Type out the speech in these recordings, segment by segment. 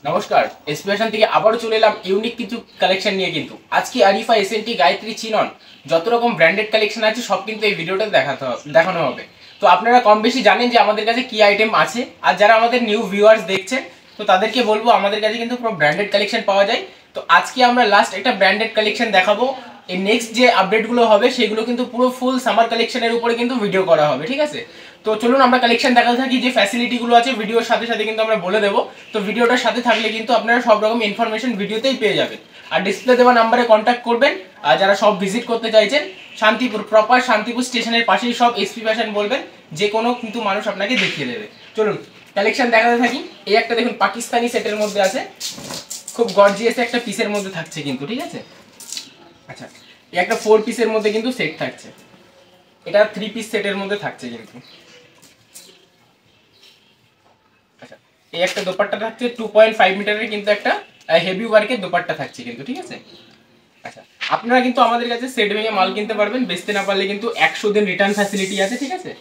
নমস্কার, এসপিএশন থেকে আবারও চলে এলাম ইউনিক কিছু কালেকশন নিয়ে। কিন্তু আজকে আরিফা, এসএনটি, গায়ত্রী, চিনন যত রকম ব্র্যান্ডেড কালেকশন আছে সব কিন্তু এই ভিডিওটা দেখানো হবে। তো আপনারা কম বেশি জানেন যে আমাদের কাছে কি আইটেম আছে, আর যারা আমাদের নিউ ভিউয়ার্স দেখছেন তো তাদেরকে বলবো আমাদের কাছে কিন্তু পুরো ব্র্যান্ডেড কালেকশন পাওয়া যায়। তো আজকে আমরা লাস্ট একটা ব্র্যান্ডেড কালেকশন দেখাবো। এই নেক্সট যে আপডেটগুলো হবে সেগুলো কিন্তু পুরো ফুল সামার কালেকশনের উপরে কিন্তু ভিডিও করা হবে, ঠিক আছে? তো চলুন আমরা কালেকশন দেখাতে থাকি। যে ফ্যাসিলিটিগুলো আছে ভিডিওর সাথে সাথে কিন্তু আমরা বলে দেবো। তো ভিডিওটার সাথে থাকলে কিন্তু আপনারা সব রকম ইনফরমেশন ভিডিওতেই পেয়ে যাবেন। আর ডিসপ্লে দেওয়া নাম্বারে কন্ট্যাক্ট করবেন। আর যারা সব ভিজিট করতে চাইছেন, শান্তিপুর প্রপার শান্তিপুর স্টেশনের পাশেই সব এসপি ফ্যাশন বলবেন, যে কোনো কিন্তু মানুষ আপনাকে দেখিয়ে দেবে। চলুন কালেকশন দেখাতে থাকি। এই একটা দেখুন পাকিস্তানি সেটের মধ্যে আছে, খুব গর্জিয়াস একটা পিসের মধ্যে থাকছে কিন্তু, ঠিক আছে? আচ্ছা, এই একটা 4 পিসের মধ্যে কিন্তু সেট থাকছে। এটা 3 পিস সেটের মধ্যে থাকছে কিন্তু। আচ্ছা, এই একটা দোপাট্টা থাকছে 2.5 মিটারের কিন্তু একটা হেভি ওয়ার্কের দোপাট্টা থাকছে কিন্তু, ঠিক আছে? আচ্ছা, আপনারা কিন্তু আমাদের কাছে সেট ভেঙে মাল কিনতে পারবেন। বেচতে না পারলে কিন্তু 100 দিন রিটার্ন ফ্যাসিলিটি আছে, ঠিক আছে?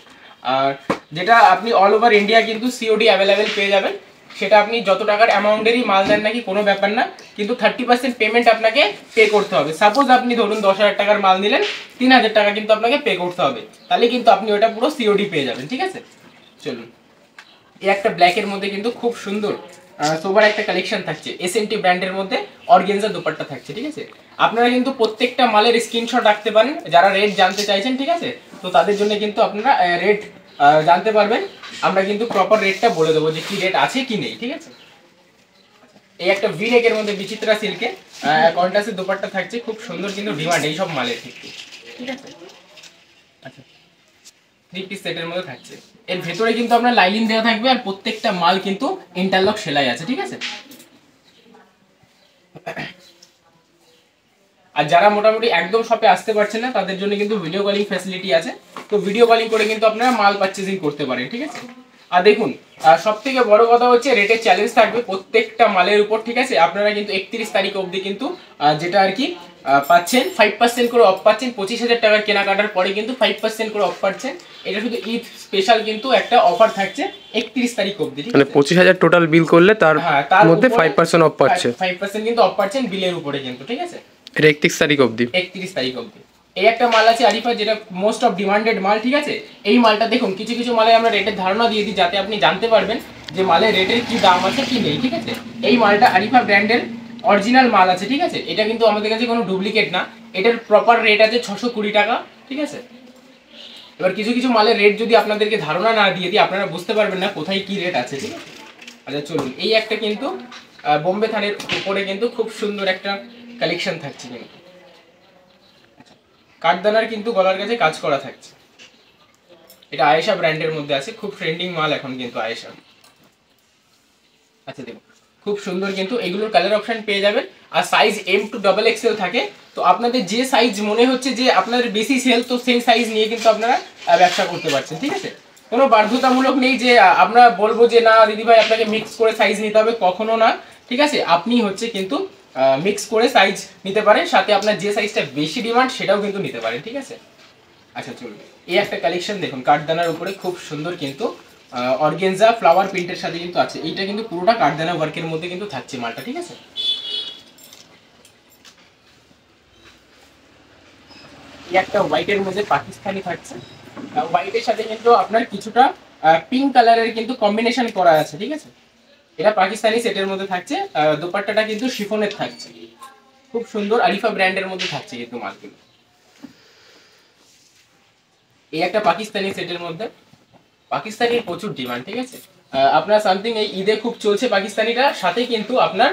আর যেটা আপনি অল ওভার ইন্ডিয়া কিন্তু সিওডি অ্যাভেলেবেল পেয়ে যাবেন। সেটা আপনি যত টাকার অ্যামাউন্টেরই মাল দেন নাকি কোনো ব্যাপার না, কিন্তু 30% পেমেন্ট আপনাকে পে করতে হবে। সাপোজ আপনি ধরুন 10,000 টাকার মাল নিলেন, 3,000 টাকা কিন্তু আপনাকে পে করতে হবে। তাহলে কিন্তু আপনি ওটা পুরো সিওডি পেয়ে যাবেন, ঠিক আছে? চলুন, এই একটা ব্ল্যাকের মধ্যে কিন্তু খুব সুন্দর সোবার একটা কালেকশন থাকছে। এসএনটি ব্র্যান্ডের মধ্যে অর্গানজা দোপাট্টা থাকছে, ঠিক আছে? আপনারা কিন্তু প্রত্যেকটা মালের স্ক্রিনশট রাখতে পারেন যারা রেট জানতে চাইছেন, ঠিক আছে? তো তাদের জন্য কিন্তু আপনারা রেট জানতে পারবেন। আমরা কিন্তু প্রপার রেটটা বলে দেবো যে কি রেট আছে কি নেই, ঠিক আছে? এই একটা ভিনেকের মধ্যে বিচিত্রা সিল্কে কন্ট্রাস্টের দোপাট্টা থাকছে, খুব সুন্দর কিন্তু ডিমান্ড এই সব মালের ক্ষেত্রে, ঠিক আছে? আচ্ছা, 3 পিস সেটের মধ্যে থাকছে। এর ভেতরে কিন্তু আপনার লাইনিং দেওয়া থাকবে, আর প্রত্যেকটা মাল কিন্তু ইন্টারলক সেলাই আছে, ঠিক আছে? আর যারা মোটামুটি একদম শপে আসতে পারছেন না তাদের জন্য কিন্তু ভিডিও কলিং ফ্যাসিলিটি আছে। তো ভিডিও কলিং করে কিন্তু আপনারা মাল পারচেজিং করতে পারেন, ঠিক আছে? আর দেখুন, সব থেকে বড় কথা হচ্ছে রেটের চ্যালেঞ্জ থাকবে প্রত্যেকটা মালের উপর, ঠিক আছে? আপনারা কিন্তু 31 তারিখ অবধি কিন্তু যেটা আর কি পাচ্ছেন 5% করে অফ পাচ্ছেন। 25,000 টাকার কেনাকাটার পরে কিন্তু 5% করে অফ পাচ্ছেন। এটা শুধু ঈদ স্পেশাল কিন্তু একটা অফার থাকছে 31 তারিখ অবধি, ঠিক আছে? মানে 25,000 টোটাল বিল করলে তার মধ্যে 5% অফ পাচ্ছে। 5% কিন্তু অফ পাচ্ছেন বিলের উপরে কিন্তু, ঠিক আছে? এটা 31 তারিখ অবধি। 31 তারিখ অবধি। এই একটা মাল আছে আরিফা, যেটা মোস্ট অফ ডিমান্ডেড মাল, ঠিক আছে? এই মালটা দেখুন, কিছু কিছু মালে আমরা রেটের ধারণা দিয়ে দিই যাতে আপনি জানতে পারবেন যে মালের রেটের কি দাম আছে কি নেই, ঠিক আছে? এই মালটা আরিফা ব্র্যান্ডের অরিজিনাল মাল আছে, ঠিক আছে? এটা কিন্তু আমাদের কাছে কোনো ডুপ্লিকেট না। এটার প্রপার রেট আছে 620 টাকা, ঠিক আছে? এবার কিছু কিছু মালের রেট যদি আপনাদেরকে ধারণা না দিয়ে দিই আপনারা বুঝতে পারবেন না কোথায় কি রেট আছে, ঠিক আছে? আচ্ছা চলুন, এই একটা কিন্তু বোম্বে থানের উপরে কিন্তু খুব সুন্দর একটা কালেকশন থাকছে কিন্তু। কাঠদানার কিন্তু গলার কাছে কাজ করা থাকছে। এটা আয়েশা ব্র্যান্ডের মধ্যে আছে, খুব ট্রেন্ডিং মাল এখন কিন্তু আয়েশা। আচ্ছা দেখুন, খুব সুন্দর কিন্তু এগুলোর কালার অপশন পেয়ে যাবেন। আর সাইজ M to XXL থাকে। তো আপনাদের যে সাইজ মনে হচ্ছে যে আপনাদের বেশি সেল, তো সেই সাইজ নিয়ে কিন্তু আপনারা ব্যবসা করতে পারছেন, ঠিক আছে? কোনো বাধ্যতামূলক নেই যে আমরা বলবো যে না দিদি ভাই আপনাকে মিক্স করে সাইজ নিতে হবে, কখনো না, ঠিক আছে? আপনি হচ্ছে কিন্তু মিক্স করে সাইজ নিতে পারেন, সাথে আপনার যে সাইজটা বেশি ডিমান্ড সেটাও কিন্তু নিতে পারেন, ঠিক আছে? আচ্ছা চলুন, এই একটা কালেকশন দেখুন কাঠদানার উপরে খুব সুন্দর কিন্তু অর্গানজা ফ্লাওয়ার প্রিন্টের সাথে কিন্তু আছে। এইটা কিন্তু পুরোটা কাঠদানা ওয়ার্কের মধ্যে কিন্তু থাকছে মালটা, ঠিক আছে? এই একটা হোয়াইটের মধ্যে পাকিস্তানি থাকছে। হোয়াইটের সাথে কিন্তু আপনার কিছুটা পিঙ্ক কালারের কিন্তু কম্বিনেশন করা আছে, ঠিক আছে? এটা পাকিস্তানি সেটের মধ্যে থাকছে। দোপাট্টাটা কিন্তু শিফনের থাকছে, খুব সুন্দর আরিফা ব্র্যান্ডের মধ্যে থাকছে কিন্তু মালগুলো। এই একটা পাকিস্তানি সেটের মধ্যে, পাকিস্তানির প্রচুর ডিমান্ড, ঠিক আছে? আপনার সামথিং এই ঈদে খুব চলছে পাকিস্তানিটা, সাথে কিন্তু আপনার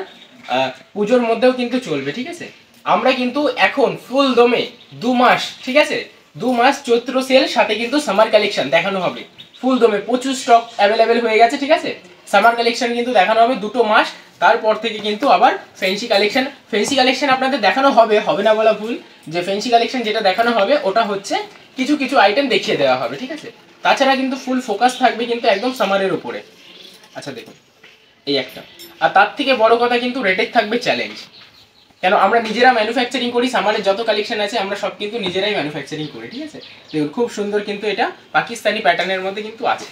পুজোর মধ্যেও কিন্তু চলবে, ঠিক আছে? আমরা কিন্তু এখন ফুল দমে 2 মাস, ঠিক আছে? 2 মাস চৈত্র সেল, সাথে কিন্তু সামার কালেকশন দেখানো হবে ফুল দমে। প্রচুর স্টক অ্যাভেলেবেল হয়ে গেছে, ঠিক আছে? সামার কালেকশন কিন্তু দেখানো হবে 2 মাস। তারপর থেকে কিন্তু আবার ফেন্সি কালেকশন আপনাদের দেখানো হবে, হবে না বলা ভুল। যে ফেন্সি কালেকশন যেটা দেখানো হবে ওটা হচ্ছে কিছু কিছু আইটেম দেখিয়ে দেওয়া হবে, ঠিক আছে? তাছাড়া কিন্তু ফুল ফোকাস থাকবে কিন্তু একদম সামারের উপরে। আচ্ছা দেখুন, এই একটা। আর তার থেকে বড় কথা কিন্তু রেটের থাকবে চ্যালেঞ্জ, কেন আমরা নিজেরা ম্যানুফ্যাকচারিং করি। সামারের যত কালেকশন আছে আমরা সব কিন্তু নিজেরাই ম্যানুফ্যাকচারিং করি, ঠিক আছে? দেখুন খুব সুন্দর কিন্তু এটা পাকিস্তানি প্যাটার্নের মধ্যে কিন্তু আছে।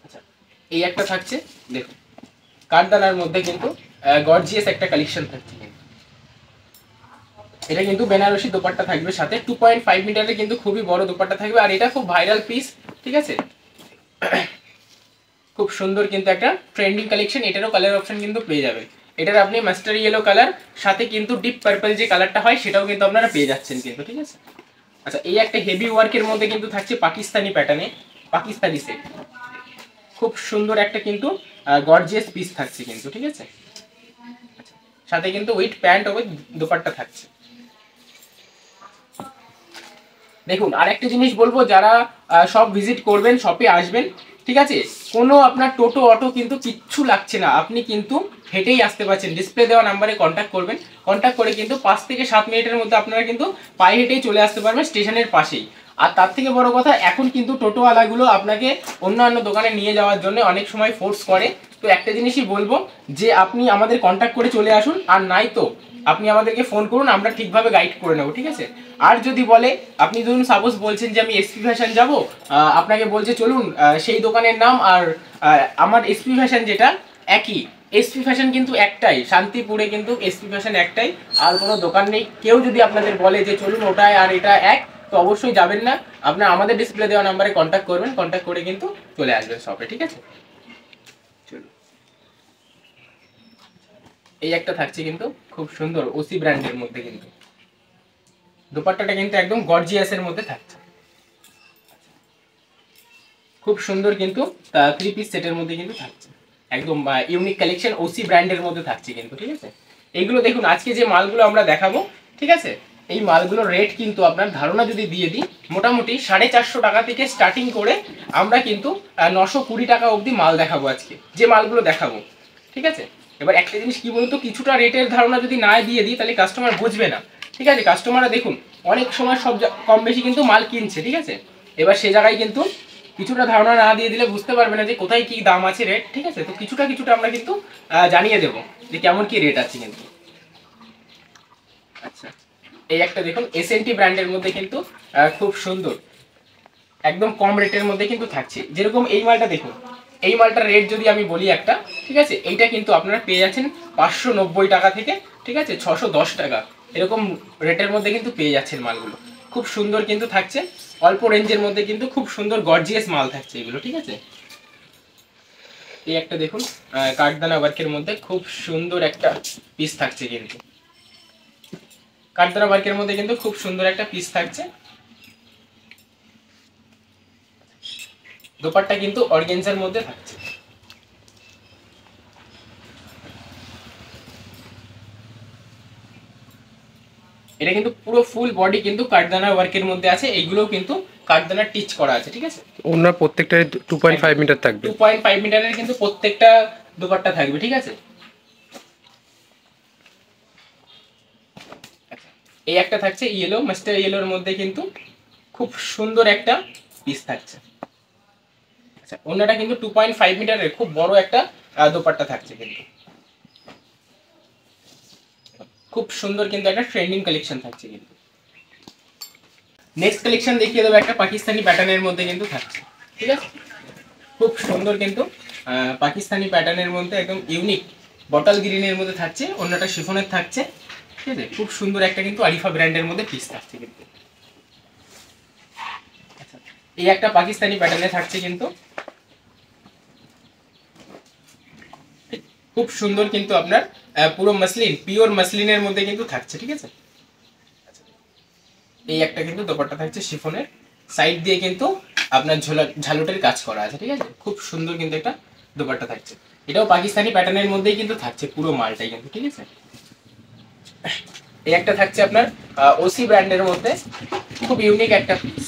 আচ্ছা, এই একটা থাকছে দেখুন, কাঠদানার মধ্যে কিন্তু গর্জিয়াস একটা কালেকশন থাকছে। এটা কিন্তু বেনারসি দোপাট্টা থাকবে সাথে, 2.5 মিটারের কিন্তু খুবই বড় দোপাট্টা থাকবে, আর এটা খুব ভাইরাল পিস, ঠিক আছে। খুব সুন্দর কিন্তু একটা ট্রেন্ডিং কালেকশন। এটারও কালার অপশন কিন্তু পেয়ে যাবেন। এটার আপনি মাস্টার ইয়েলো কালার সাথে কিন্তু ডিপ পার্পল যে কালারটা হয় সেটাও কিন্তু আপনারা পেয়ে যাচ্ছেন কিন্তু, ঠিক আছে। আচ্ছা, এই একটা হেভি ওয়ার্কের মধ্যে কিন্তু থাকছে পাকিস্তানি প্যাটার্নে, পাকিস্তানি সেট, খুব সুন্দর একটা কিন্তু গর্জিয়াস পিস থাকছে কিন্তু, ঠিক আছে। সাথে কিন্তু উইথ প্যান্ট ও দোপাট্টা থাকছে। দেখুন আরেকটা জিনিস বলবো, যারা সব ভিজিট করবেন, শপে আসবেন, ঠিক আছে, কোনো আপনার টোটো অটো কিন্তু কিচ্ছু লাগছে না, আপনি কিন্তু হেঁটেই আসতে পারছেন। ডিসপ্লে দেওয়া নাম্বারে কন্ট্যাক্ট করবেন, কন্ট্যাক্ট করে কিন্তু 5 থেকে 7 মিনিটের মধ্যে আপনারা কিন্তু পায়ে হেঁটেই চলে আসতে পারবেন স্টেশনের পাশেই। আর তার থেকে বড় কথা, এখন কিন্তু টোটোওয়ালাগুলো আপনাকে অন্যান্য দোকানে নিয়ে যাওয়ার জন্য অনেক সময় ফোর্স করে। তো একটা জিনিসই বলবো যে আপনি আমাদের কন্ট্যাক্ট করে চলে আসুন, আর নাই তো আপনি আমাদেরকে ফোন করুন, আমরা ঠিকভাবে গাইড করে নেবো, ঠিক আছে। আর যদি বলে, আপনি ধরুন সাপোজ বলছেন যে আমি এসপি ফ্যাশন যাব, আপনাকে বলছে চলুন সেই দোকানের নাম আর আমার এসপি ফ্যাশন যেটা একই, এসপি ফ্যাশন কিন্তু একটাই, শান্তিপুরে কিন্তু এসপি ফ্যাশন একটাই, আর কোনো দোকান নেই। কেউ যদি আপনাদের বলে যে চলুন ওটায় আর এটা এক, তো অবশ্যই যাবেন না, আপনার আমাদের ডিসপ্লে দেওয়া নাম্বারে কন্ট্যাক্ট করবেন, কন্ট্যাক্ট করে কিন্তু চলে আসবেন শপে, ঠিক আছে। চলুন, এই একটা থাকছে কিন্তু খুব সুন্দর ওসি ব্র্যান্ডের মধ্যে, কিন্তু দোপাট্টাটা কিন্তু একদম গর্জিয়াসের মধ্যে থাকছে, খুব সুন্দর কিন্তু 3 পিস সেটের মধ্যে কিন্তু থাকছে, একদম ইউনিক কালেকশন, ওসি ব্র্যান্ডের মধ্যে থাকছে কিন্তু, ঠিক আছে। এইগুলো দেখুন, আজকে যে মালগুলো আমরা দেখাবো, ঠিক আছে, এই মালগুলোর রেট কিন্তু আপনার ধারণা যদি দিয়ে দিই, মোটামুটি 450 টাকা থেকে স্টার্টিং করে আমরা কিন্তু 920 টাকা অবধি মাল দেখাবো আজকে, যে মালগুলো দেখাবো, ঠিক আছে। এবার একটা জিনিস কি বলতো, কিছুটা রেটের ধারণা যদি না দিয়ে দিই তাহলে কাস্টমার বুঝবে না, ঠিক আছে। কাস্টমাররা দেখুন অনেক সময় সব কম বেশি কিন্তু মাল কিনছে, ঠিক আছে। এবার সে জায়গায় কিন্তু কিছুটা ধারণা না দিয়ে দিলে বুঝতে পারবে না যে কোথায় কি দাম আছে, রেট, ঠিক আছে। তো কিছুটা আমরা কিন্তু জানিয়ে দেবো যে কেমন কি রেট আছে কিন্তু। আচ্ছা, এই একটা দেখুন এসএনটি ব্র্যান্ডের মধ্যে কিন্তু খুব সুন্দর একদম কম রেটের মধ্যে কিন্তু থাকছে। যেরকম এই মালটা দেখুন, এই মালটার রেট যদি আমি বলি একটা, ঠিক আছে, এইটা কিন্তু আপনারা পেয়ে যাচ্ছেন 590 টাকা থেকে, ঠিক আছে, 610 টাকা, এরকম রেটের মধ্যে কিন্তু পেয়ে যাচ্ছেন মালগুলো। খুব সুন্দর কিন্তু থাকছে, অল্প রেঞ্জের মধ্যে কিন্তু খুব সুন্দর গর্জিয়াস মাল থাকছে এগুলো, ঠিক আছে। এই একটা দেখুন কাঠদানা ওয়ার্কের মধ্যে খুব সুন্দর একটা পিস থাকছে কিন্তু, কাঠদানা ওয়ার্কের মধ্যে কিন্তু খুব সুন্দর একটা পিস থাকছে। দোপাট্টা কিন্তু অর্গানজার মধ্যে থাকছে। এটা কিন্তু পুরো ফুল বডি কিন্তু কাঠদানা ওয়ার্কের মধ্যে আছে, এইগুলোও কিন্তু কাঠদানা টিচ করা আছে, ঠিক আছে। ওনার প্রত্যেকটাই 2.5 মিটার থাকবে, 2.5 মিটারের কিন্তু প্রত্যেকটা দোপাট্টা থাকবে, ঠিক আছে। এই একটা থাকছে ইয়েলো, মাস্টার ইয়েলোর মধ্যে কিন্তু খুব সুন্দর একটা পিস থাকছে। আচ্ছা, ওনাটা কিন্তু 2.5 মিটারের খুব বড় একটা দোপাট্টা থাকছে কিন্তু, খুব সুন্দর কিন্তু একটা ট্রেন্ডিং কালেকশন থাকছে কিন্তু। নেক্সট কালেকশন দেখিয়ে দেবো, একটা পাকিস্তানি প্যাটার্নের মধ্যে কিন্তু থাকছে, ঠিক আছে। খুব সুন্দর কিন্তু পাকিস্তানি প্যাটার্নের মধ্যে একদম ইউনিক বটল গ্রিনের মধ্যে থাকছে, অন্যটা শিফনের থাকছে, ঠিক আছে। খুব সুন্দর একটা কিন্তু আরিফা ব্র্যান্ডের মধ্যে পিস থাকছে কিন্তু। আচ্ছা, এই একটা পাকিস্তানি প্যাটার্নে থাকছে কিন্তু, খুব সুন্দর কিন্তু আপনার পুরো মাসলিন, পিওর মাসলিনের মধ্যে কিন্তু থাকছে, ঠিক আছে। এই একটা কিন্তু দোপাট্টা থাকছে শিফনের, সাইড দিয়ে কিন্তু আপনার ঝালুটের কাজ করা আছে, ঠিক আছে। খুব সুন্দর কিন্তু একটা দোপাট্টা থাকছে, এটাও পাকিস্তানি প্যাটার্নের মধ্যেই কিন্তু থাকছে পুরো মালটাই কিন্তু, ঠিক আছে। এই একটা থাকছে আপনার ওসি ব্র্যান্ডের মধ্যে খুব ইউনিক একটা পিস,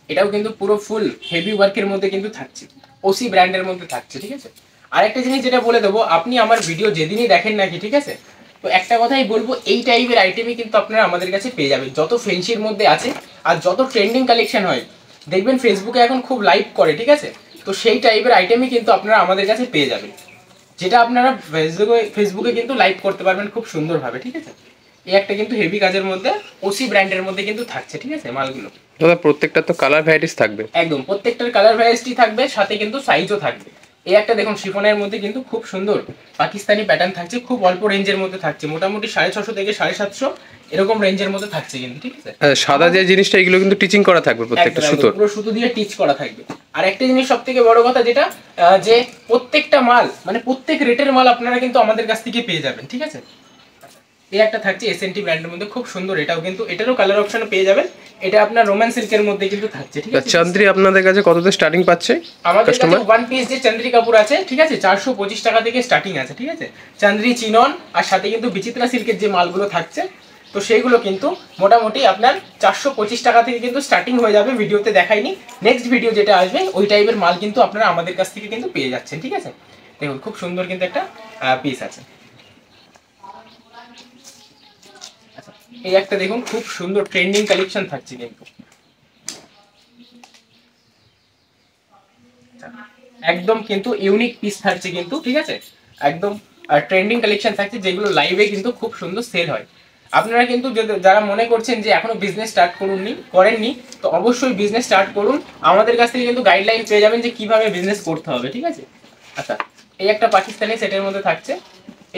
এটাও কিন্তু পুরো ফুল হেভি ওয়ার্কের মধ্যে কিন্তু থাকছে, ওসি ব্র্যান্ডের মধ্যে থাকছে, ঠিক আছে। আরেকটা জিনিস যেটা বলে দেবো, আপনি আমার ভিডিও যেদিনই দেখেন নাকি, ঠিক আছে, তো একটা কথাই বলবো, এই টাইপের আইটেমই কিন্তু আপনারা আমাদের কাছে পেয়ে যাবেন, যত ফেন্সির মধ্যে আছে আর যত ট্রেন্ডিং কালেকশন হয়, দেখবেন ফেসবুকে এখন খুব লাইভ করে, ঠিক আছে। তো সেই টাইপের আইটেমই কিন্তু আপনারা আমাদের কাছে পেয়ে যাবেন, যেটা আপনারা ফেসবুকে কিন্তু লাইভ করতে পারবেন খুব সুন্দরভাবে, ঠিক আছে। এই একটা কিন্তু হেভি কাজের মধ্যে ওসি ব্র্যান্ডের মধ্যে কিন্তু থাকছে, ঠিক আছে মালগুলো। দাদা প্রত্যেকটা তো কালার ভ্যারাইটিস থাকবে? একদম, প্রত্যেকটার কালার ভ্যারাইটি থাকবে, সাথে কিন্তু সাইজও থাকবে। এই একটা দেখুন শিফনের মধ্যে কিন্তু খুব সুন্দর পাকিস্তানি প্যাটার্ন থাকছে, খুব অল্প রেঞ্জের মধ্যে থাকছে, মোটামুটি 650 থেকে 750 এরকম রেঞ্জের মধ্যে থাকছে কিন্তু, ঠিক আছে। সাদা যে জিনিসটা এগুলো কিন্তু টিচিং করা থাকবে প্রত্যেকটা সুতো, পুরো সুতো দিয়ে টিচ করা থাকবে। আর একটা জিনিস সব থেকে বড় কথা যেটা, যে প্রত্যেকটা মাল মানে প্রত্যেক রেটের মাল আপনারা কিন্তু আমাদের কাছ থেকে পেয়ে যাবেন, ঠিক আছে। এই একটা থাকছে এসএনটি ব্র্যান্ডের মধ্যে খুব সুন্দর, এটাও কিন্তু এটারও কালার অপশন পেয়ে যাবেন। এটা আপনার রোমান সিল্কের মধ্যে কিন্তু থাকছে, ঠিক আছে। চান্দ্রি আপনাদের কাছে কততে স্টার্টিং পাচ্ছে আমাদের কাছে কাস্টমার? ওয়ান পিস যে চান্দ্রি কাপড় আছে, ঠিক আছে, 425 টাকা থেকে স্টার্টিং আছে, ঠিক আছে। চান্দ্রি চিনন আর সাথে কিন্তু বিচিত্রা সিল্কের যে মালগুলো থাকছে, তো সেইগুলো কিন্তু মোটামুটি আপনার 425 টাকা থেকে কিন্তু স্টার্টিং হয়ে যাবে। ভিডিওতে দেখাইনি, নেক্সট ভিডিও যেটা আসবে ওই টাইপের মাল কিন্তু আপনারা আমাদের কাছ থেকে কিন্তু পেয়ে যাচ্ছেন, ঠিক আছে। দেখুন খুব সুন্দর কিন্তু একটা পিস আছে। এই একটা দেখুন খুব সুন্দর ট্রেন্ডিং কালেকশন থাকছে কিন্তু, একদম কিন্তু ইউনিক পিস থাকছে কিন্তু, ঠিক আছে। একদম ট্রেন্ডিং কালেকশন থাকছে, যেগুলো লাইভে কিন্তু খুব সুন্দর সেল হয়। আপনারা কিন্তু যারা মনে করছেন যে এখনো বিজনেস স্টার্ট করেননি, তো অবশ্যই বিজনেস স্টার্ট করুন। আমাদের কাছ থেকে কিন্তু গাইডলাইন পেয়ে যাবেন যে কিভাবে বিজনেস করতে হবে, ঠিক আছে। আচ্ছা, এই একটা পাকিস্তানি সেটের মধ্যে থাকছে,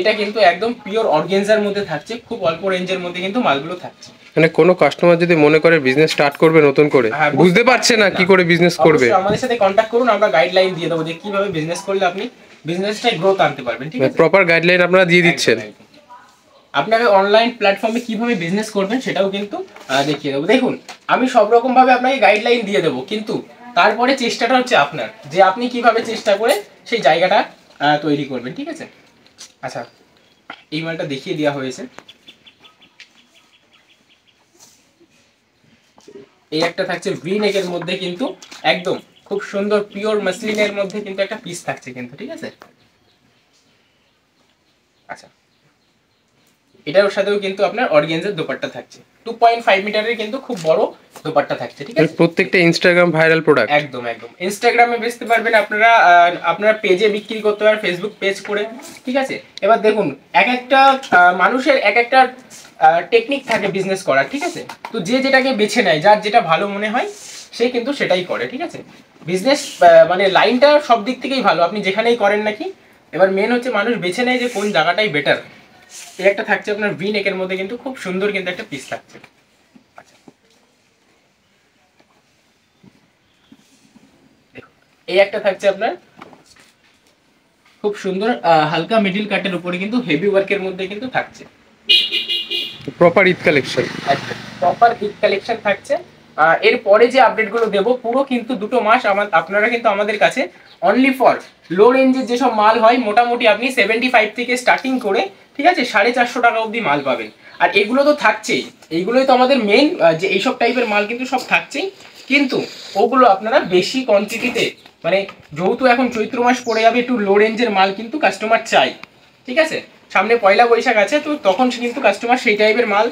এটা কিন্তু একদম পিওর অর্গানজার মধ্যে থাকছে, খুব অল্প রেঞ্জের মধ্যে কিন্তু মালগুলো থাকছে। মানে কোনো কাস্টমার যদি মনে করে বিজনেস স্টার্ট করবে নতুন করে, বুঝতে পারছে না কি করে বিজনেস করবে, আমাদের সাথে কন্ট্যাক্ট করুন, আমরা গাইডলাইন দিয়ে দেবো যে কিভাবে বিজনেস করলে আপনি বিজনেসটাই গ্রোথ আনতে পারবেন, ঠিক আছে। প্রপার গাইডলাইন আপনারা দিয়ে দিচ্ছেন। আপনাকে অনলাইন প্ল্যাটফর্মে কিভাবে বিজনেস করবেন সেটাও কিন্তু দেখিয়ে দেবো। দেখুন আমি সব রকম ভাবে আপনাকে গাইডলাইন দিয়ে দেবো, কিন্তু তারপরে চেষ্টাটা হচ্ছে আপনার, যে আপনি কিভাবে চেষ্টা করে সেই জায়গাটা তৈরি করবেন, ঠিক আছে। আচ্ছা, এই মালটা দেখিয়ে দেওয়া হয়েছে। এই একটা থাকছে ভি নেকের মধ্যে কিন্তু একদম খুব সুন্দর পিওর মাসলিনের মধ্যে কিন্তু একটা পিস থাকছে কিন্তু, ঠিক আছে। আচ্ছা, এটার সাথেও কিন্তু আপনার অর্গানজার দোপাট্টা থাকছে, 2.5 মিটারের কিন্তু খুব বড় দোপাট্টা থাকছে, ঠিক আছে। প্রত্যেকটা ইনস্টাগ্রাম ভাইরাল প্রোডাক্ট। একদম একদম, ইনস্টাগ্রামে বেচতে পারবেন আপনারা, আপনারা পেজে বিক্রি করতে পারেন, ফেসবুক পেজ করে, ঠিক আছে। এবার দেখুন এক একটা মানুষের এক একটা টেকনিক থাকে বিজনেস করার, ঠিক আছে। তো যে যেটাকে বেছে নেয়, যার যেটা ভালো মনে হয় সে কিন্তু সেটাই করে, ঠিক আছে। বিজনেস মানে লাইনটা সব দিক থেকেই ভালো, আপনি যেখানেই করেন নাকি। এবার মেন হচ্ছে মানুষ বেছে নেয় যে কোন জায়গাটাই বেটার। এই একটা থাকছে আপনার ভি নেকের মধ্যে কিন্তু খুব সুন্দর কিন্তু একটা পিস থাকছে। এই একটা থাকছে আপনার খুব সুন্দর হালকা মিডিল কাটের উপরে কিন্তু হেভি ওয়ার্কের মধ্যে কিন্তু থাকছে, proper Eid collection. Proper Eid collection থাকছে। এরপরে যে আপডেটগুলো দেবো পুরো কিন্তু 2 মাস আপনারা কিন্তু আমাদের কাছে অনলি ফর লো রেঞ্জের যেসব মাল হয় মোটামুটি আপনি 75 থেকে স্টার্টিং করে, ঠিক আছে, 450 টাকা অবধি মাল পাবেন। আর এগুলো তো থাকছেই, এইগুলোই তো আমাদের মেন, যে এইসব টাইপের মাল কিন্তু সব থাকছেই, কিন্তু ওগুলো আপনারা বেশি কোয়ান্টিটিতে, মানে যেহেতু এখন চৈত্র মাস পড়ে যাবে, একটু লো রেঞ্জের মাল কিন্তু কাস্টমার চাই, ঠিক আছে। সামনে পয়লা বৈশাখ আছে, তো তখন কিন্তু কাস্টমার সেই টাইপের মাল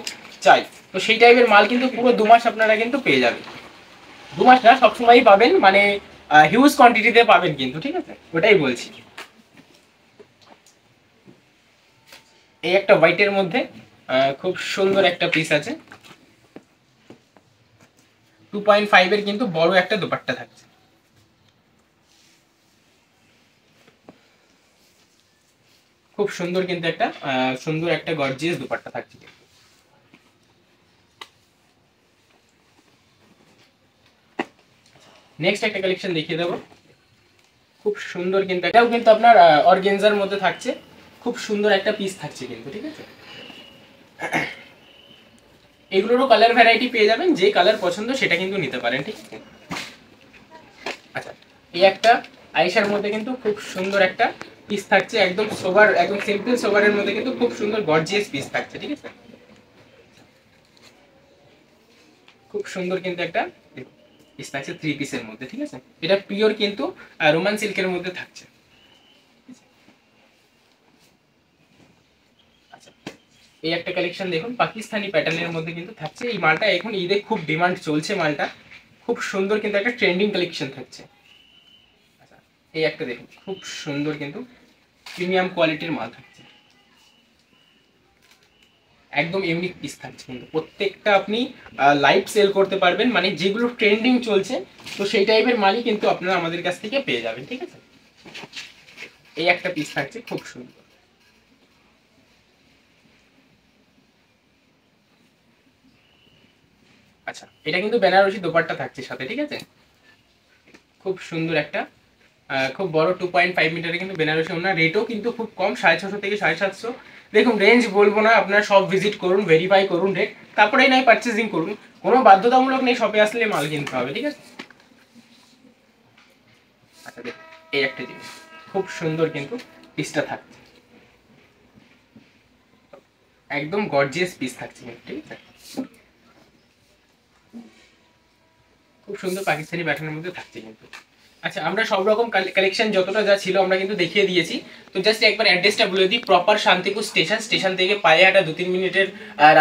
চাই, তো সেই টাইপের মাল কিন্তু পুরো 2 মাস আপনারা কিন্তু পেয়ে যাবেন। 2 মাস না, সবসময়ই পাবেন, মানে হিউজ কোয়ান্টিটিতে পাবেন কিন্তু, ঠিক আছে, ওটাই বলছি। এই একটা হোয়াইটের মধ্যে খুব সুন্দর একটা পিস আছে, 2.5 এর কিন্তু বড় একটা দোপাট্টা থাকছে, খুব সুন্দর কিন্তু একটা সুন্দর একটা গর্জিয়াস দোপাট্টা থাকছে। নেক্সট একটা কালেকশন দেখিয়ে দেবো, খুব সুন্দর কিন্তু এটাও কিন্তু আপনার অর্গানজার মধ্যে থাকছে, খুব সুন্দর একটা পিস থাকছে কিন্তু, ঠিক আছে। এগুলোরও কালার ভ্যারাইটি পেয়ে যাবেন, যে কালার পছন্দ সেটা কিন্তু নিতে পারেন, ঠিক আছে। আচ্ছা, এই একটা আইসার মধ্যে কিন্তু খুব সুন্দর একটা পিস থাকছে, একদম সোবার, একদম সিম্পল সোবারের মধ্যে কিন্তু খুব সুন্দর গর্জিয়াস পিস থাকছে, ঠিক আছে। খুব সুন্দর কিন্তু একটা পিস থাকছে 3 পিসের মধ্যে, ঠিক আছে। এটা পিওর কিন্তু রোমান সিল্কের মধ্যে থাকছে। আচ্ছা, এই একটা কালেকশন দেখুন পাকিস্তানি প্যাটার্নের মধ্যে কিন্তু থাকছে, এই মালটা এখন ঈদে খুব ডিমান্ড চলছে, মালটা খুব সুন্দর কিন্তু একটা ট্রেন্ডিং কালেকশন থাকছে। আচ্ছা, এই একটা দেখুন খুব সুন্দর কিন্তু প্রিমিয়াম কোয়ালিটির মাল থাকছে, একদম ইউনিক পিস থাকছে কিন্তু প্রত্যেকটা আপনি লাইভ সেল করতে পারবেন, মানে যেগুলো ট্রেন্ডিং চলছে তো সেই টাইপের মালই কিন্তু আপনারা আমাদের কাছ থেকে পেয়ে যাবেন, ঠিক আছে। এই একটা পিস থাকছে খুব সুন্দর। আচ্ছা, এটা কিন্তু বেনারসি দোপাট্টা থাকছে সাথে, ঠিক আছে। খুব সুন্দর একটা খুব বড় 2.5 মিটারের কিন্তু বেনারসি ওড়না, রেটও কিন্তু খুব কম, 650 থেকে 750। দেখুন রেঞ্জ বলবো না, আপনারা সব ভিজিট করুন, ভেরিফাই করুন রেট, তারপরেই নাই পারচেজিং করুন। কোনো বাধ্যতামূলক নেই শপে আসলে মাল কিনতে হবে, ঠিক আছে। আচ্ছা দেখুন এই একটা জিনিস খুব সুন্দর কিন্তু পিসটা থাকছে, একদম গর্জিয়াস পিস থাকছে কিন্তু, ঠিক আছে। খুব সুন্দর পাকিস্তানি প্যাটার্নের মধ্যে থাকছে কিন্তু। আচ্ছা, আমরা সব রকম কালেকশন যতটা যা ছিল আমরা কিন্তু দেখিয়ে দিয়েছি। তো জাস্ট একবার অ্যাড্রেসটা বলে দিই, প্রপার শান্তিপুর স্টেশন থেকে পায়ে হাঁটা 2-3 মিনিটের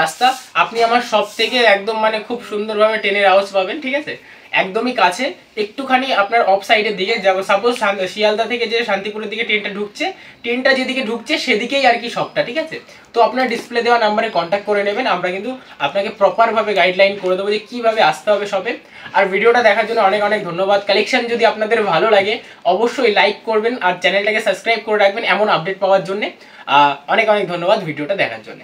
রাস্তা। আপনি আমার সব থেকে একদম মানে খুব সুন্দরভাবে ট্রেনের আওয়াজ পাবেন, ঠিক আছে, একদমই কাছে। একটুখানি আপনার অফ সাইডের দিকে যাব, সাপোজ শিয়ালদা থেকে যে শান্তিপুরের দিকে ট্রেনটা ঢুকছে, ট্রেনটা যেদিকে ঢুকছে সেদিকেই আর কি শপটা, ঠিক আছে। তো আপনার ডিসপ্লে দেওয়া নাম্বারে কন্ট্যাক্ট করে নেবেন, আমরা কিন্তু আপনাকে প্রপারভাবে গাইডলাইন করে দেবো যে কীভাবে আসতে হবে শপে। আর ভিডিওটা দেখার জন্য অনেক অনেক ধন্যবাদ। কালেকশন যদি আপনাদের ভালো লাগে অবশ্যই লাইক করবেন আর চ্যানেলটাকে সাবস্ক্রাইব করে রাখবেন এমন আপডেট পাওয়ার জন্য। অনেক অনেক ধন্যবাদ ভিডিওটা দেখার জন্য।